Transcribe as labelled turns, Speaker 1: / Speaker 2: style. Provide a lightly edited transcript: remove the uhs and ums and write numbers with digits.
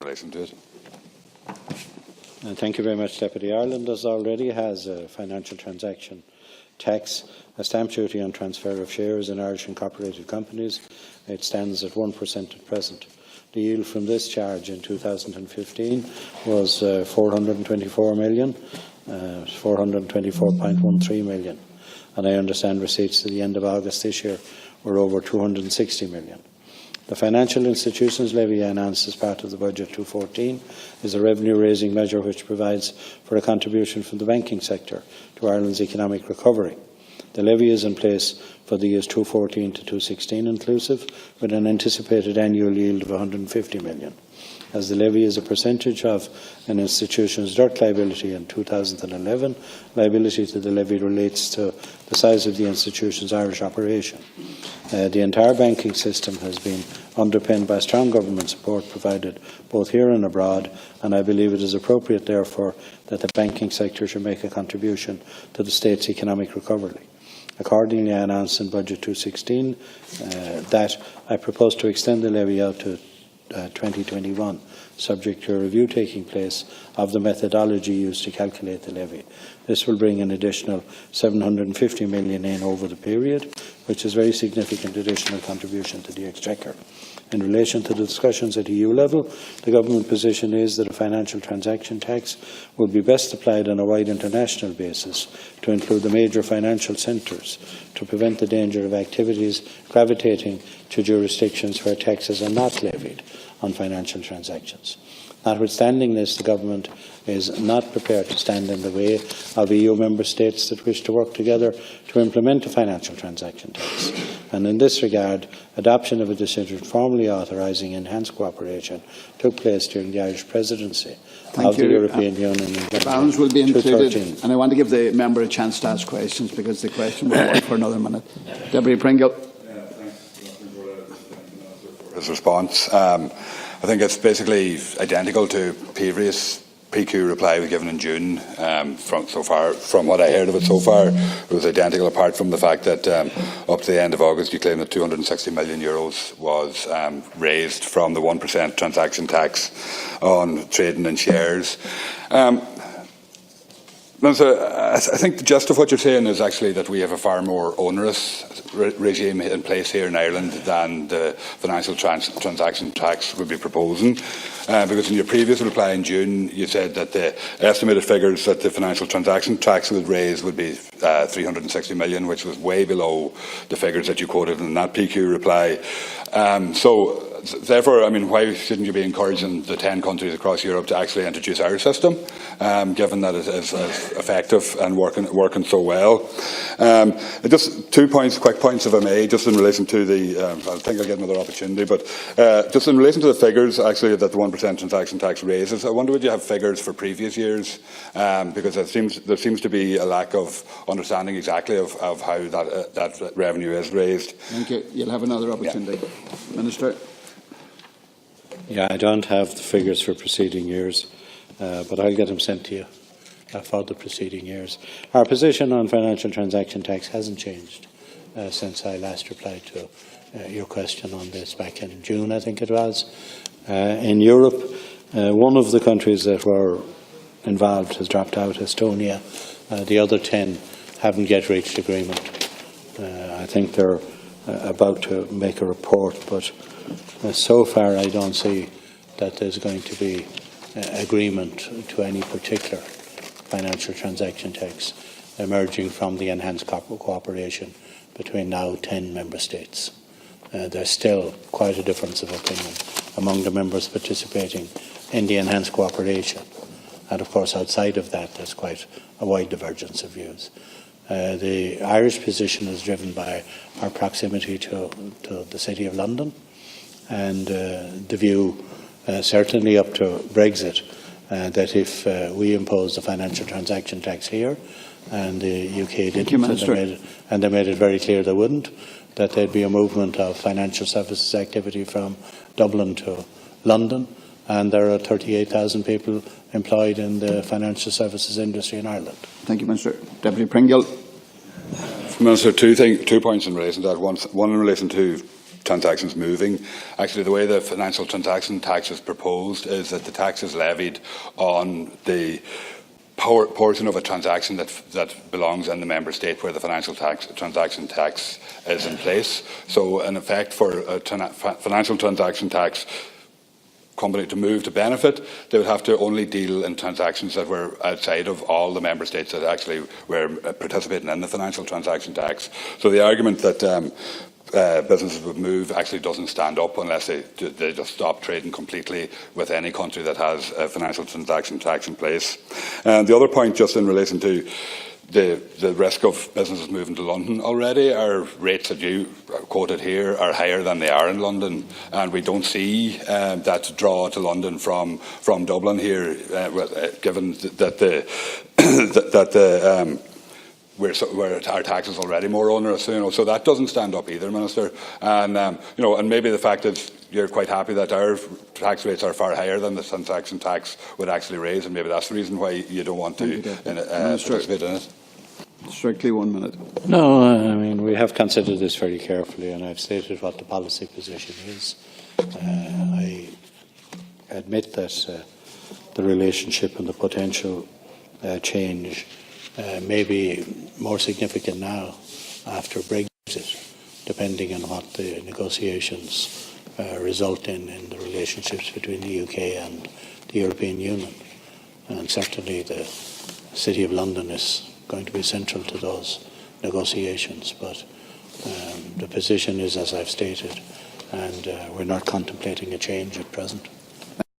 Speaker 1: relation to it.
Speaker 2: Thank you very much, Deputy. Ireland already has a financial transaction tax, a stamp duty on transfer of shares in Irish incorporated companies. It stands at 1% at present. The yield from this charge in 2015 was 424 million, 424.13 million. And I understand receipts at the end of August this year were over 260 million. The Financial Institutions Levy announced as part of the Budget 2014 is a revenue-raising measure which provides for a contribution from the banking sector to Ireland's economic recovery. The levy is in place for the years 2014 to 2016 inclusive, with an anticipated annual yield of 150 million. As the levy is a percentage of an institution's dirt liability in 2011, liability to the levy relates to the size of the institution's Irish operation. The entire banking system has been underpinned by strong government support provided both here and abroad, and I believe it is appropriate, therefore, that the banking sector should make a contribution to the state's economic recovery. Accordingly, I announced in Budget 2016 that I propose to extend the levy out to 2021, subject to a review taking place of the methodology used to calculate the levy. This will bring an additional 750 million in over the period, which is a very significant additional contribution to the Exchequer. In relation to the discussions at EU level, the government position is that a financial transaction tax would be best applied on a wide international basis to include the major financial centres to prevent the danger of activities gravitating to jurisdictions where taxes are not levied on financial transactions. Notwithstanding this, the Government is not prepared to stand in the way of EU member states that wish to work together to implement a financial transaction tax. And in this regard, adoption of a decision formally authorising enhanced cooperation took place during the Irish presidency of the European Union in
Speaker 3: the balance will be included,
Speaker 2: 2013.
Speaker 3: and I want to give the member a chance to ask questions because the question will work for another minute. Deputy Pringle.
Speaker 1: His response. I think it's basically identical to previous PQ reply was given in June. From what I heard of it so far, it was identical, apart from the fact that up to the end of August you claimed that 260 million euros was raised from the 1% transaction tax on trading in shares. I think the gist of what you're saying is actually that we have a far more onerous regime in place here in Ireland than the financial transaction tax would be proposing. Because in your previous reply in June, you said that the estimated figures that the financial transaction tax would raise would be 360 million, which was way below the figures that you quoted in that PQ reply. Therefore, I mean, why shouldn't you be encouraging the 10 countries across Europe to actually introduce our system, given that it is effective and working so well? Just 2 points, quick points, if I may, just in relation to the. I think I'll get another opportunity, but just in relation to the figures, actually, that the 1% transaction tax raises. I wonder, would you have figures for previous years? Because there seems to be a lack of understanding exactly of how that revenue is raised.
Speaker 3: Thank you. You'll have another opportunity, yeah. Minister.
Speaker 2: Yeah, I don't have the figures for preceding years, but I'll get them sent to you for the preceding years. Our position on financial transaction tax hasn't changed since I last replied to your question on this back in June, I think it was. In Europe, one of the countries that were involved has dropped out, Estonia. The other 10 haven't yet reached agreement. I think they're about to make a report, but so far I don't see that there's going to be agreement to any particular financial transaction tax emerging from the enhanced cooperation between now 10 member states. There's still quite a difference of opinion among the members participating in the enhanced cooperation. And of course outside of that there's quite a wide divergence of views. The Irish position is driven by our proximity to the City of London, and the view, certainly up to Brexit, that if we imposed a financial transaction tax here, and the UK didn't, and they made it very clear they wouldn't, that there'd be a movement of financial services activity from Dublin to London, and there are 38,000 people employed in the financial services industry in Ireland.
Speaker 3: Thank you, Minister. Deputy Pringle.
Speaker 1: Minister, two points in relation to that. One in relation to transactions moving. Actually, the way the financial transaction tax is proposed is that the tax is levied on the portion of a transaction that belongs in the member state where the financial transaction tax is in place. So, in effect, for a financial transaction tax company to move to benefit, they would have to only deal in transactions that were outside of all the member states that actually were participating in the financial transaction tax. So the argument that businesses would move actually doesn't stand up unless they just stop trading completely with any country that has a financial transaction tax in place. And the other point, just in relation to the risk of businesses moving to London already, our rates that you quoted here are higher than they are in London, and we don't see that draw to London from Dublin here, given that where our tax is already more onerous, so that doesn't stand up either, Minister. And and maybe the fact that you're quite happy that our tax rates are far higher than the transaction tax would actually raise, and maybe that's the reason why you don't want to participate in it.
Speaker 3: Strictly 1 minute.
Speaker 2: No, I mean, we have considered this very carefully, and I've stated what the policy position is. I admit that the relationship and the potential change may be more significant now after Brexit, depending on what the negotiations result in the relationships between the UK and the European Union. And certainly the City of London is going to be central to those negotiations. But the position is as I've stated, and we're not contemplating a change at present.